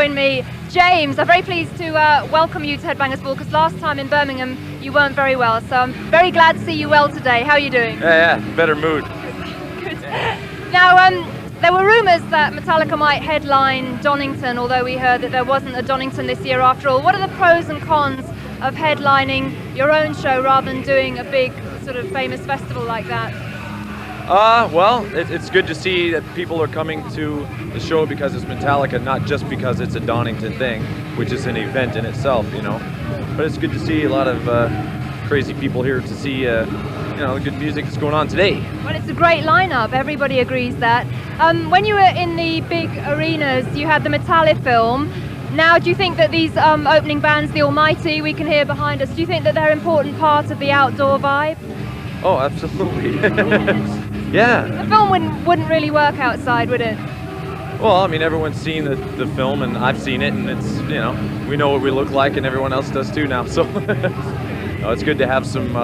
join me. James, I'm very pleased to welcome you to Headbangers Ball, because last time in Birmingham you weren't very well, so I'm very glad to see you well today. How are you doing? Yeah, better mood. Good. Now, there were rumours that Metallica might headline Donington, although we heard that there wasn't a Donington this year after all. What are the pros and cons of headlining your own show rather than doing a big sort of famous festival like that? Well, it's good to see that people are coming to the show because it's Metallica, not just because it's a Donington thing, which is an event in itself, you know. But it's good to see a lot of crazy people here to see, you know, the good music that's going on today. Well, it's a great lineup. Everybody agrees that. When you were in the big arenas, you had the Metallica film. Now, do you think that these opening bands, the Almighty, we can hear behind us, do you think that they're an important part of the outdoor vibe? Oh, absolutely. Yeah. The film wouldn't really work outside, would it? Well, I mean, everyone's seen the film, and I've seen it, and it's, you know, we know what we look like, and everyone else does too now. So it's good to have some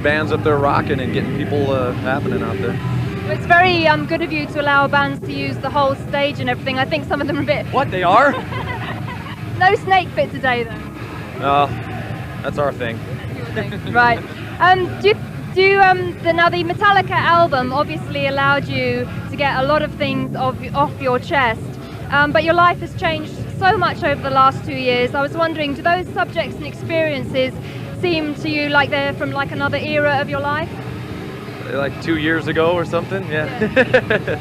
bands up there rocking and getting people happening out there. Well, it's very good of you to allow bands to use the whole stage and everything. I think some of them are a bit... What, they are? No snake fit today, though. No, that's our thing. Right. Now the Metallica album obviously allowed you to get a lot of things off your chest, but your life has changed so much over the last 2 years. I was wondering, do those subjects and experiences seem to you like they're from like another era of your life? Like 2 years ago or something, yeah.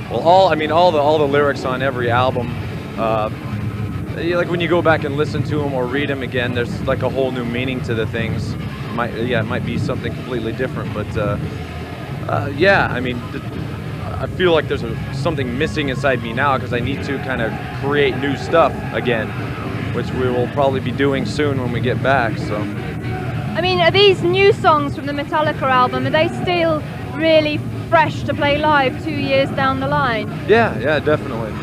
Well, all the lyrics on every album, like when you go back and listen to them or read them again, there's like a whole new meaning to the things. It might be something completely different, but yeah, I mean, I feel like there's something missing inside me now because I need to kind of create new stuff again, which we will probably be doing soon when we get back. So, I mean, are these new songs from the Metallica album, are they still really fresh to play live 2 years down the line? Yeah, definitely.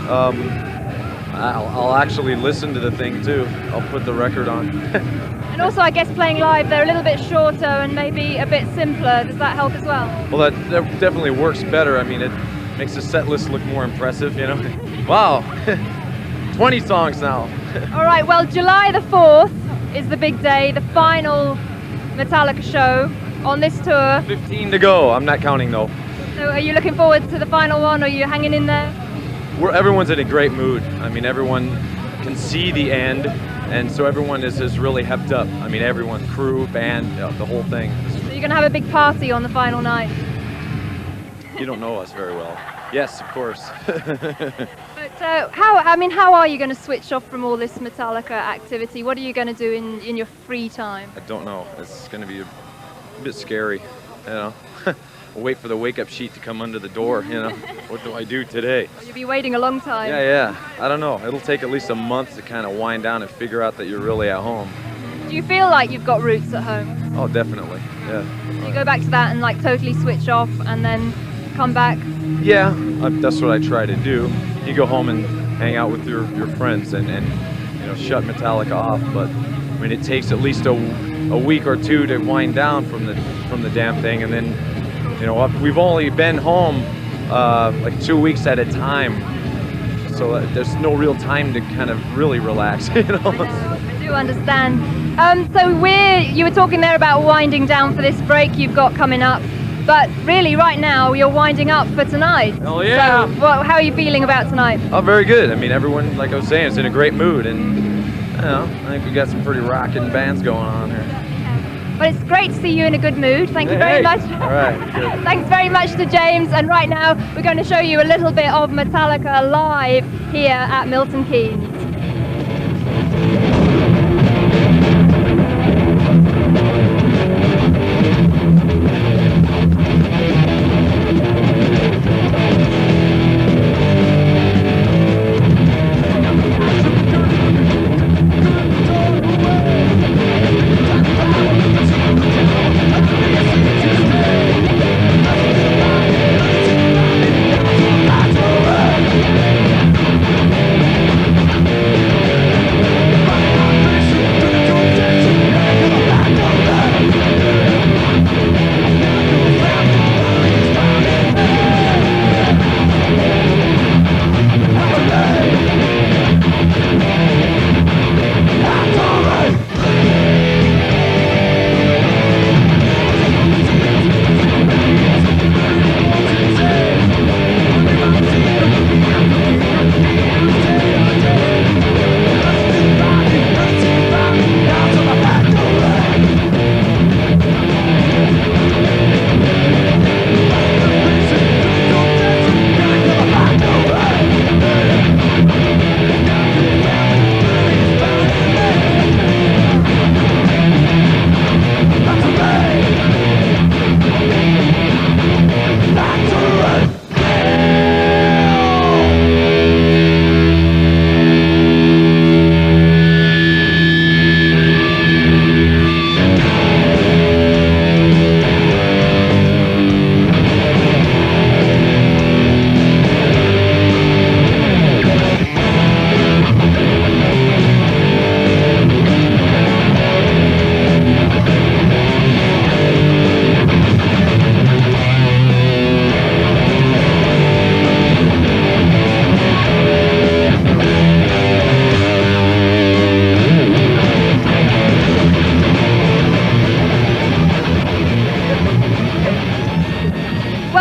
I'll actually listen to the thing too. I'll put the record on. And also, I guess playing live, they're a little bit shorter and maybe a bit simpler. Does that help as well? Well, that definitely works better. I mean, it makes the set list look more impressive, you know? Wow, 20 songs now. All right, well, July the 4th is the big day, the final Metallica show on this tour. 15 to go. I'm not counting though. So are you looking forward to the final one, or are you hanging in there? Everyone's in a great mood. I mean, everyone can see the end, and so everyone is just really hepped up. I mean, everyone, crew, band, the whole thing. So you're going to have a big party on the final night? You don't know us very well. Yes, of course. But how are you going to switch off from all this Metallica activity? What are you going to do in your free time? I don't know. It's going to be a bit scary, you know. Wait for the wake-up sheet to come under the door, you know. What do I do today? You'll be waiting a long time. Yeah. I don't know. It'll take at least a month to kind of wind down and figure out that you're really at home. Do you feel like you've got roots at home? Oh, definitely, yeah. Do you go back to that and like totally switch off and then come back? Yeah, that's what I try to do. You go home and hang out with your friends and you know, shut Metallica off, but I mean, it takes at least a week or two to wind down from the damn thing, and then, you know, we've only been home like 2 weeks at a time, so there's no real time to kind of really relax, you know. I do understand. So you were talking there about winding down for this break you've got coming up, but really right now you're winding up for tonight. Oh yeah. So how are you feeling about tonight? Oh, very good. I mean, everyone, like I was saying, is in a great mood, and you know, I think we got some pretty rocking bands going on here. Well, it's great to see you in a good mood. Thank you very much. All right, good. Thanks very much to James. And right now, we're going to show you a little bit of Metallica live here at Milton Keynes.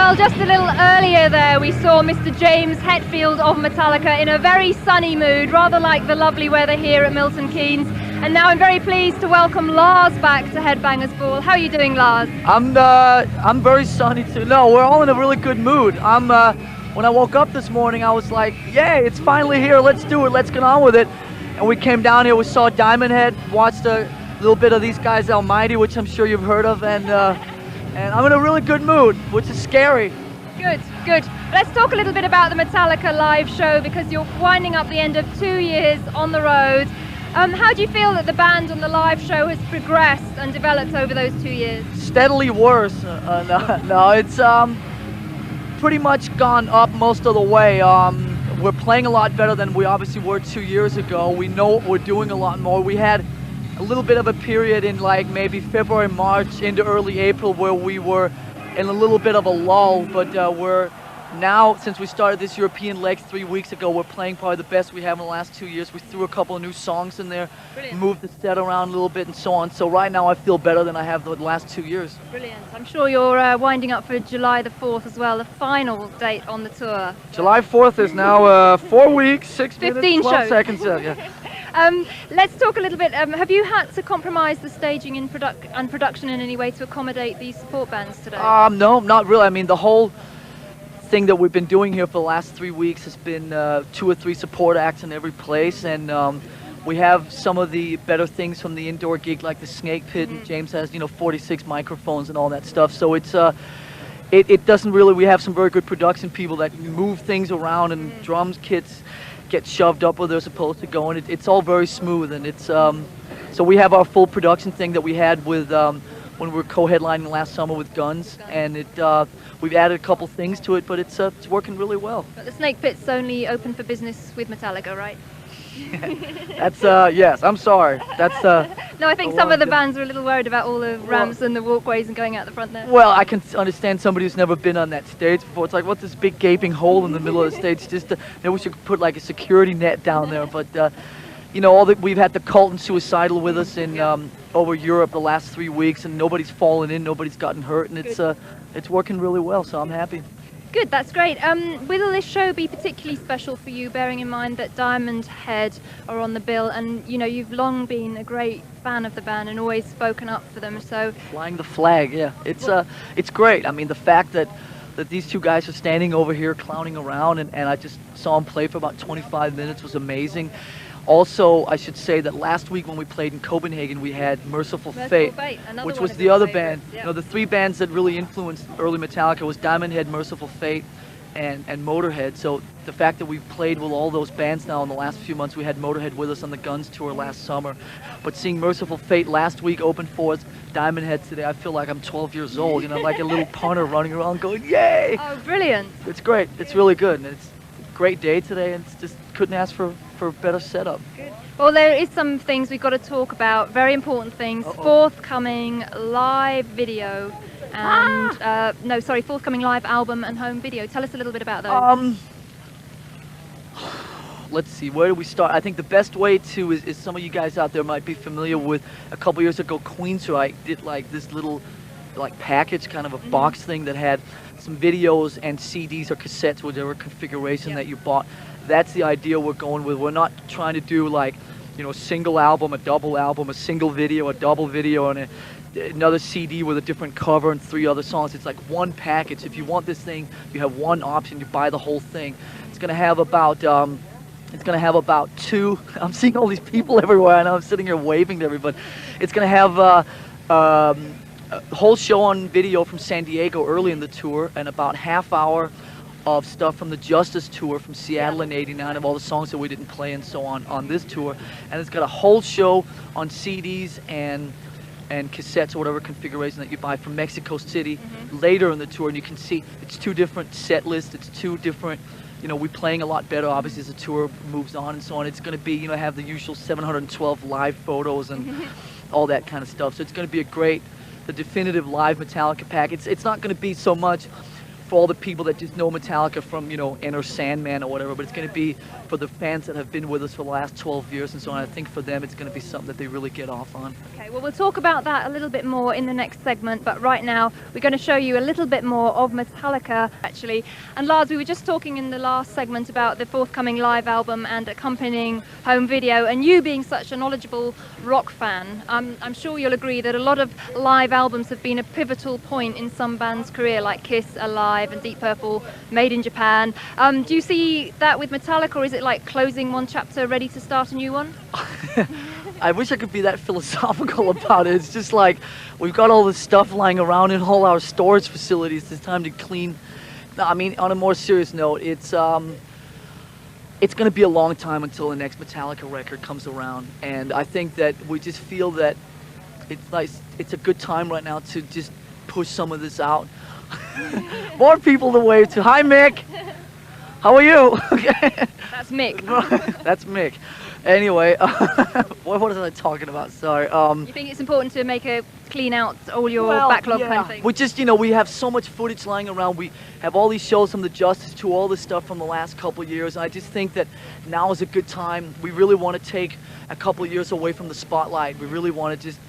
Well, just a little earlier there, we saw Mr. James Hetfield of Metallica in a very sunny mood, rather like the lovely weather here at Milton Keynes. And now I'm very pleased to welcome Lars back to Headbangers Ball. How are you doing, Lars? I'm very sunny too. No, we're all in a really good mood. When I woke up this morning, I was like, yay, it's finally here. Let's do it. Let's get on with it. And we came down here. We saw Diamond Head, watched a little bit of these guys, Almighty, which I'm sure you've heard of, and I'm in a really good mood, which is scary. Good, good. Let's talk a little bit about the Metallica live show, because you're winding up the end of 2 years on the road. How do you feel that the band and the live show has progressed and developed over those 2 years? Steadily worse. No, it's pretty much gone up most of the way. We're playing a lot better than we obviously were 2 years ago. We know what we're doing a lot more. We had a little bit of a period in like maybe February, March into early April where we were in a little bit of a lull, but we're now, since we started this European leg 3 weeks ago, we're playing probably the best we have in the last 2 years. We threw a couple of new songs in there, Brilliant. Moved the set around a little bit and so on. So right now I feel better than I have the last 2 years. Brilliant. I'm sure you're winding up for July the 4th as well, the final date on the tour. July 4th is now 4 weeks, 6 15 minutes, 12 shows. seconds. Yeah. Let's talk a little bit, have you had to compromise the staging and production in any way to accommodate these support bands today? No, not really. I mean, the whole thing that we've been doing here for the last 3 weeks has been 2 or 3 support acts in every place, and we have some of the better things from the indoor gig, like the Snake Pit, and James has 46 microphones and all that stuff. So it's it doesn't really. We have some very good production people that move things around, and drums kits get shoved up where they're supposed to go, and it's all very smooth. And it's so we have our full production thing that we had with when we were co-headlining last summer with Guns, and we've added a couple things to it, but it's working really well. But the Snake Pit's only open for business with Metallica, right? That's yes. I'm sorry. That's no, I think some of the bands are a little worried about all the ramps and the walkways and going out the front there. Well, I can understand somebody who's never been on that stage before. It's like, what's this big gaping hole in the middle of the stage? Just maybe we should put like a security net down there. But we've had the Cult and Suicidal with us in over Europe the last 3 weeks, and nobody's fallen in, nobody's gotten hurt, and it's working really well. So I'm happy. Good, that's great. Will this show be particularly special for you, bearing in mind that Diamond Head are on the bill, and you've long been a great fan of the band and always spoken up for them? So flying the flag, yeah, it's great. I mean, the fact that these two guys are standing over here clowning around, and I just saw them play for about 25 minutes was amazing. Also, I should say that last week when we played in Copenhagen, we had Merciful Fate, which was the other band. Yeah. The 3 bands that really influenced early Metallica was Diamond Head, Merciful Fate, and Motorhead. So the fact that we've played with all those bands now in the last few months, we had Motorhead with us on the Guns tour last summer. But seeing Merciful Fate last week open for us, Diamond Head today, I feel like I'm 12 years old, like a little punter running around going, yay! Oh, brilliant. It's great. It's really good. And it's a great day today, and it's just couldn't ask for a better setup. Good. Well, there is some things we've got to talk about, very important things. Forthcoming live video and forthcoming live album and home video. Tell us a little bit about those. Let's see, where do we start? I think the best way to is some of you guys out there might be familiar with, a couple years ago Queensryche did like this little package, kind of a box thing that had some videos and CDs or cassettes, whatever configuration that you bought. That's the idea we're going with. We're not trying to do like, a single album, a double album, a single video, a double video, and another CD with a different cover and 3 other songs. It's like one package. If you want this thing, you have one option. You buy the whole thing. It's gonna have about two. I'm seeing all these people everywhere, and I'm sitting here waving to everybody. It's gonna have a whole show on video from San Diego early in the tour, and about half hour of stuff from the Justice tour from Seattle in '89, of all the songs that we didn't play and so on this tour. And it's got a whole show on CDs and cassettes or whatever configuration that you buy from Mexico City later in the tour, and you can see it's 2 different set lists. It's 2 different, we're playing a lot better obviously as the tour moves on and so on. It's going to be, have the usual 712 live photos and all that kind of stuff. So it's going to be the definitive live Metallica pack. It's not going to be so much for all the people that just know Metallica from, you know, Enter Sandman or whatever, but it's going to be for the fans that have been with us for the last 12 years and so on. I think for them it's going to be something that they really get off on. Okay, well, we'll talk about that a little bit more in the next segment, but right now we're going to show you a little bit more of Metallica, actually. And Lars, we were just talking in the last segment about the forthcoming live album and accompanying home video, and you being such a knowledgeable rock fan, I'm sure you'll agree that a lot of live albums have been a pivotal point in some band's career, like Kiss, Alive, and Deep Purple, Made in Japan. Do you see that with Metallica, or is it like closing one chapter, ready to start a new one? I wish I could be that philosophical about it. It's just like, we've got all this stuff lying around in all our storage facilities. It's time to clean. No, I mean, on a more serious note, it's going to be a long time until the next Metallica record comes around. And I think that we just feel that it's a good time right now to just push some of this out. More people to wave to. Hi, Mick. How are you? That's Mick. That's Mick. Anyway, what was I talking about? Sorry. You think it's important to make a clean out all your backlog kind of thing? We just, you know, we have so much footage lying around. We have all these shows from the Justice to all this stuff from the last couple of years. I just think that now is a good time. We really want to take a couple of years away from the spotlight. We really want to just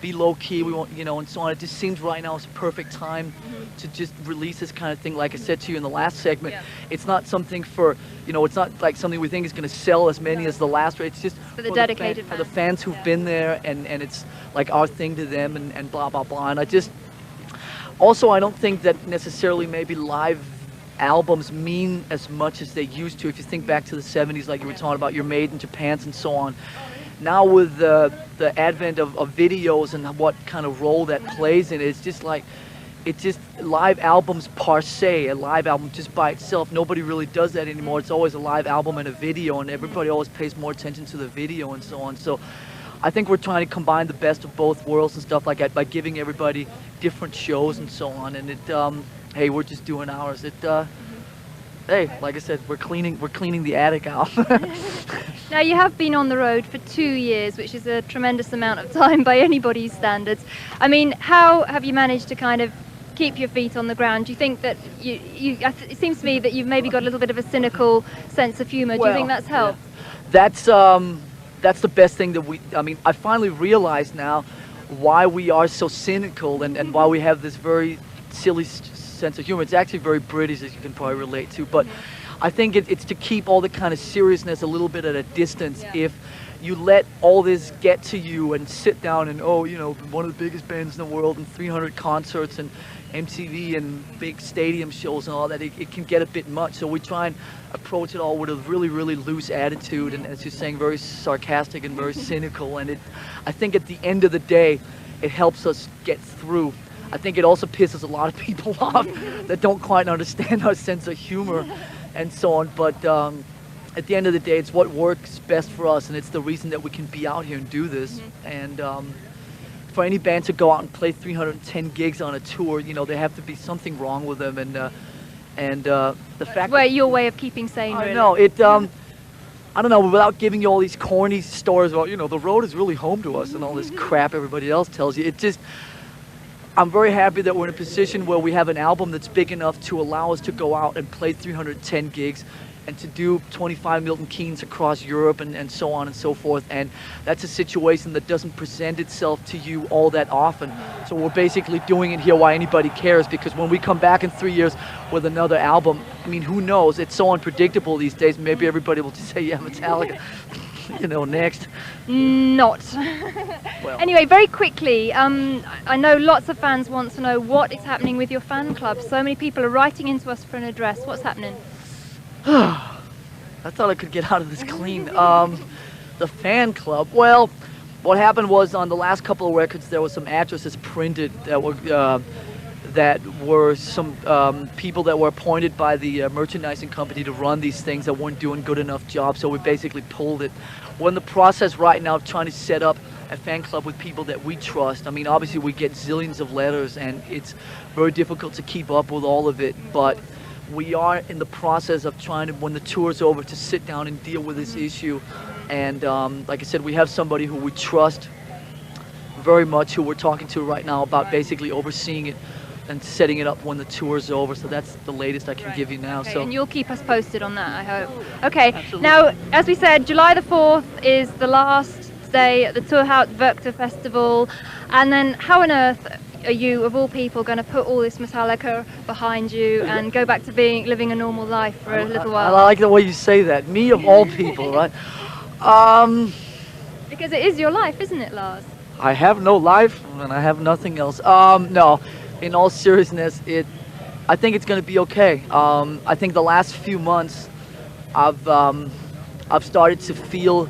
be low key. We want, you know, and so on. It just seems right now is a perfect time to just release this kind of thing. Like I said to you in the last segment, it's not something for, you know, it's not like something we think is going to sell as many as the last. It's just for the dedicated fans. For the fans who've been there, and it's like our thing to them, and blah blah blah. And I just also, I don't think that necessarily maybe live albums mean as much as they used to. If you think back to the 70s, like you were talking about, your Made in Japans and so on. Now with the advent of videos and what kind of role that plays in it, it's just like, it's just live albums per se, a live album just by itself. Nobody really does that anymore. It's always a live album and a video, and everybody always pays more attention to the video and so on. So I think we're trying to combine the best of both worlds and stuff like that by giving everybody different shows and so on. And it, hey, we're just doing ours. Hey, like I said, we're cleaning the attic out. Now, you have been on the road for 2 years, which is a tremendous amount of time by anybody's standards. I mean, how have you managed to kind of keep your feet on the ground? Do you think that it seems to me that you've maybe got a little bit of a cynical sense of humor. Do you think that's helped? Yeah. That's the best thing that I mean, I finally realize now why we are so cynical and why we have this very silly sense of humor. It's actually very British, as you can probably relate to, but I think it's to keep all the kind of seriousness a little bit at a distance. If you let all this get to you and sit down and, oh, you know, one of the biggest bands in the world and 300 concerts and MTV and big stadium shows and all that, it can get a bit much. So we try and approach it all with a really, really loose attitude, and as you're saying, very sarcastic and very cynical. And I think at the end of the day, it helps us get through. I think it also pisses a lot of people off that don't quite understand our sense of humor and so on. But at the end of the day, it's what works best for us, and it's the reason that we can be out here and do this. And for any band to go out and play 310 gigs on a tour, you know, there have to be something wrong with them. And the fact that your way of keeping sane. I know it. I don't know, without giving you all these corny stories about, you know, the road is really home to us and all this crap everybody else tells you. It just, I'm very happy that we're in a position where we have an album that's big enough to allow us to go out and play 310 gigs and to do 25 Milton Keynes across Europe and so on and so forth. And that's a situation that doesn't present itself to you all that often. So we're basically doing it here while anybody cares, because when we come back in 3 years with another album, I mean, who knows? It's so unpredictable these days. Maybe everybody will just say, yeah, Metallica, you know, next. Not. Well. Anyway, very quickly, I know lots of fans want to know what is happening with your fan club. So many people are writing into us for an address. What's happening? I thought I could get out of this clean. The fan club. Well, what happened was on the last couple of records there were some addresses printed that were some people that were appointed by the merchandising company to run these things that weren't doing good enough job. So we basically pulled it. We're in the process right now of trying to set up a fan club with people that we trust. I mean, obviously we get zillions of letters and it's very difficult to keep up with all of it, but we are in the process of trying to, when the tour's over, to sit down and deal with this issue. And like I said, we have somebody who we trust very much, who we're talking to right now about basically overseeing it and setting it up when the tour's over. So that's the latest I can give you now. Okay, So and you'll keep us posted on that, I hope. Okay, Absolutely. now, as we said, July the 4th is the last day at the Turhout Werchter Festival. And then how on earth are you, of all people, going to put all this Metallica behind you and go back to living a normal life for a little while? I like the way you say that. Me of all people, right? Because it is your life, isn't it, Lars? I have no life and I have nothing else. No, in all seriousness, I think it's going to be okay. I think the last few months, I've started to feel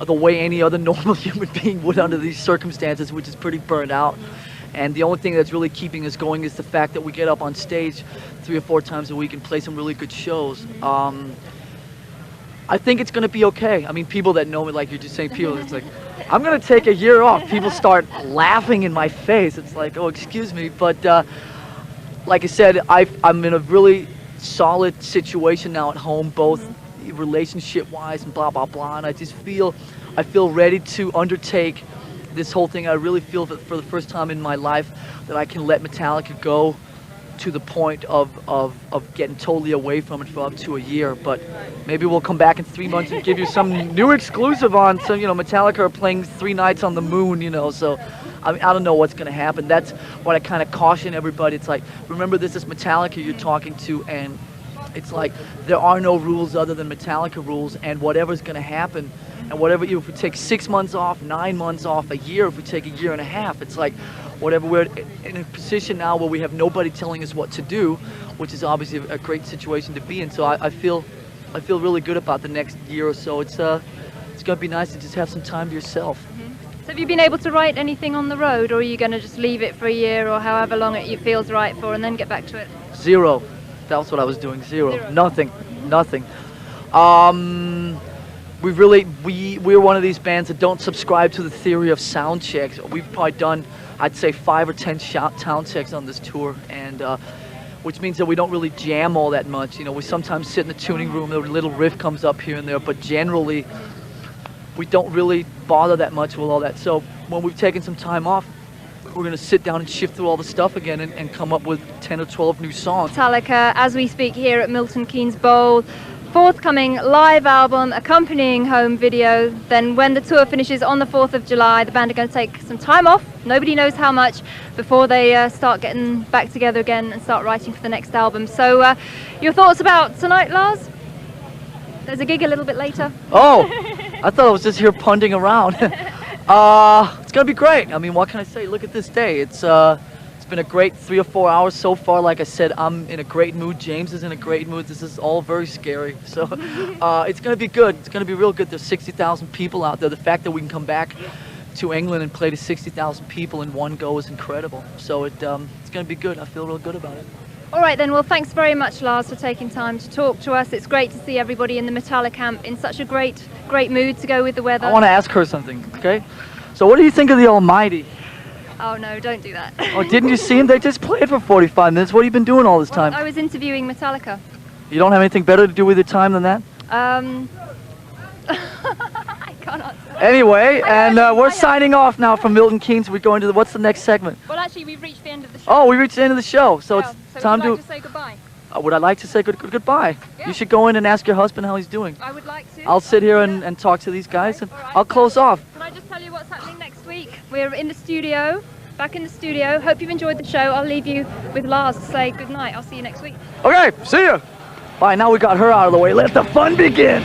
the way any other normal human being would under these circumstances, which is pretty burned out. And the only thing that's really keeping us going is the fact that we get up on stage 3 or 4 times a week and play some really good shows. I think it's going to be okay. I mean, people that know me, like you're just saying, people, it's like, I'm going to take a year off. People start laughing in my face. It's like, oh, excuse me. But like I said, I'm in a really solid situation now at home, both relationship-wise and blah, blah, blah. And I just feel ready to undertake this whole thing. I really feel that for the first time in my life that I can let Metallica go to the point of getting totally away from it for up to a year. But maybe we'll come back in 3 months and give you some new exclusive on some, Metallica are playing 3 nights on the moon, so I mean, I don't know what's going to happen. That's what I kind of caution everybody. It's like, remember, this is Metallica you're talking to, and it's like there are no rules other than Metallica rules, and whatever's going to happen, and whatever, if we take 6 months off, 9 months off, a year, if we take a year and a half, it's like, whatever, we're in a position now where we have nobody telling us what to do, which is obviously a great situation to be in. So I feel really good about the next year or so. It's going to be nice to just have some time to yourself. So have you been able to write anything on the road, or are you going to just leave it for a year or however long it feels right for and then get back to it? 0. That's what I was doing. 0. Nothing. We're one of these bands that don't subscribe to the theory of sound checks. We've probably done, I'd say, 5 or 10 sound checks on this tour, and which means that we don't really jam all that much. We sometimes sit in the tuning room, a little riff comes up here and there, but generally we don't really bother that much with all that. So when we've taken some time off, we're going to sit down and shift through all the stuff again and come up with 10 or 12 new songs. Metallica, as we speak here at Milton Keynes Bowl, forthcoming live album, accompanying home video. Then when the tour finishes on the 4th of July, the band are going to take some time off, nobody knows how much, before they start getting back together again and start writing for the next album. So your thoughts about tonight, Lars? There's a gig a little bit later. Oh, I thought I was just here punting around. It's going to be great. I mean, what can I say? Look at this day. It's been a great 3 or 4 hours so far. Like I said, I'm in a great mood. James is in a great mood. This is all very scary. So it's going to be good. It's going to be real good. There's 60,000 people out there. The fact that we can come back to England and play to 60,000 people in one go is incredible. So it's going to be good. I feel real good about it. All right then, well, thanks very much, Lars, for taking time to talk to us. It's great to see everybody in the Metallica camp in such a great mood to go with the weather. I want to ask her something, okay? So what do you think of the Almighty? Oh no, don't do that. Oh, didn't you see him? They just played for 45 minutes. What have you been doing all this time? I was interviewing Metallica. You don't have anything better to do with your time than that? I can't answer. Anyway, we're signing off now from Milton Keynes. We're going to what's the next segment? Well, actually, we've reached the end of the show. Oh, we reached the end of the show, so Yeah, it's time would you like to. to say goodbye? Would I like to say goodbye? Yeah. You should go in and ask your husband how he's doing. I would like to. I'll sit here and talk to these guys, and All right. I'll close off. Can I just tell you what's happening next week? We're in the studio, back in the studio. Hope you've enjoyed the show. I'll leave you with Lars to say goodnight. I'll see you next week. Okay, see you. Bye. Now we got her out of the way. Let the fun begin.